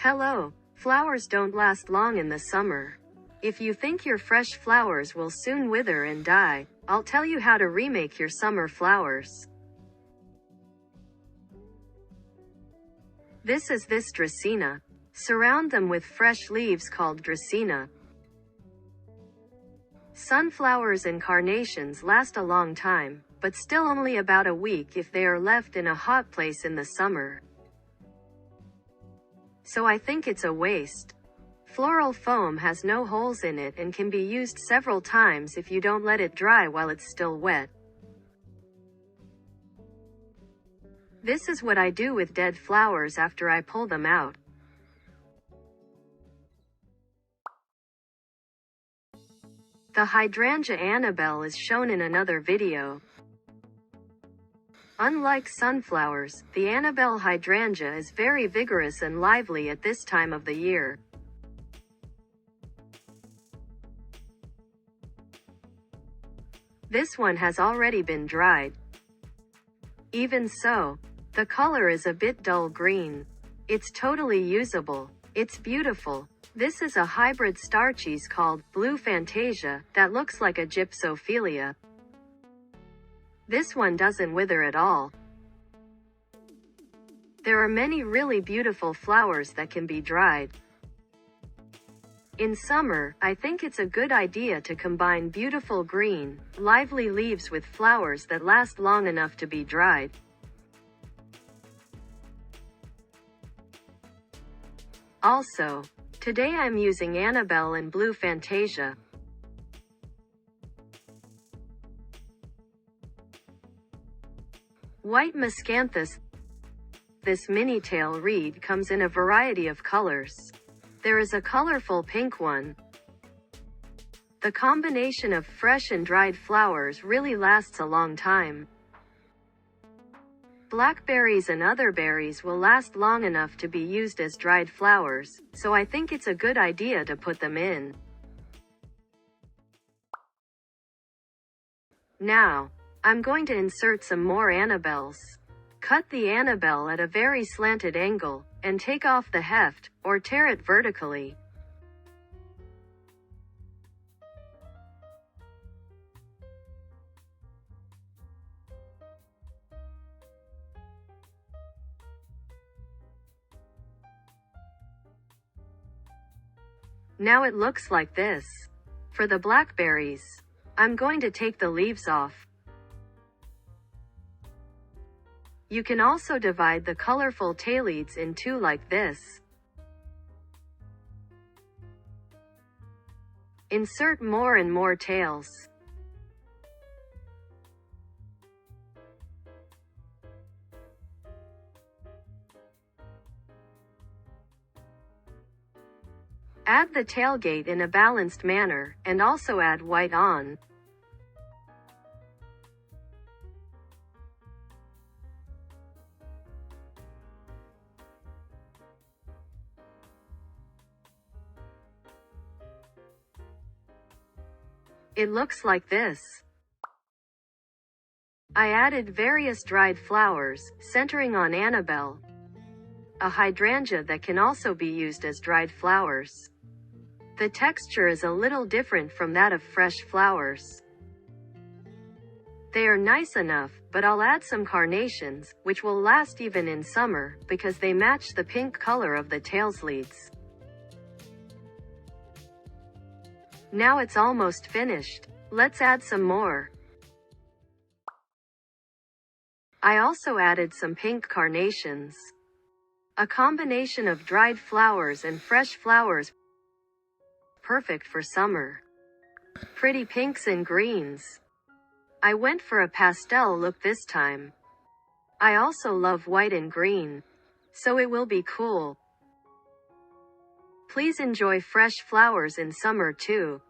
Hello, flowers don't last long in the summer. If you think your fresh flowers will soon wither and die, I'll tell you how to remake your summer flowers. This is Dracaena. Surround them with fresh leaves called Dracaena. Sunflowers and carnations last a long time, but still only about a week if they are left in a hot place in the summer. So I think it's a waste. Floral foam has no holes in it and can be used several times if you don't let it dry while it's still wet. This is what I do with dead flowers after I pull them out. The hydrangea Annabelle is shown in another video. Unlike sunflowers, the Annabelle hydrangea is very vigorous and lively at this time of the year. This one has already been dried. Even so, the color is a bit dull green. It's totally usable. It's beautiful. This is a hybrid star cheese called Blue Fantasia that looks like a gypsophilia. This one doesn't wither at all. There are many really beautiful flowers that can be dried. In summer, I think it's a good idea to combine beautiful green, lively leaves with flowers that last long enough to be dried. Also, today I'm using Annabelle and Blue Fantasia. White miscanthus. This mini-tail reed comes in a variety of colors. There is a colorful pink one. The combination of fresh and dried flowers really lasts a long time. Blackberries and other berries will last long enough to be used as dried flowers, so I think it's a good idea to put them in. Now, I'm going to insert some more Annabelles. Cut the Annabelle at a very slanted angle, and take off the heft, or tear it vertically. Now it looks like this. For the blackberries, I'm going to take the leaves off. You can also divide the colorful taileds in two like this. Insert more and more tails. Add the tailgate in a balanced manner, and also add white on. It looks like this. I added various dried flowers, centering on Annabelle, a hydrangea that can also be used as dried flowers. The texture is a little different from that of fresh flowers. They are nice enough, but I'll add some carnations, which will last even in summer, because they match the pink color of the tailsleds. Now it's almost finished. Let's add some more. I also added some pink carnations. A combination of dried flowers and fresh flowers, perfect for summer. Pretty pinks and greens. I went for a pastel look this time. I also love white and green, so it will be cool. Please enjoy fresh flowers in summer too.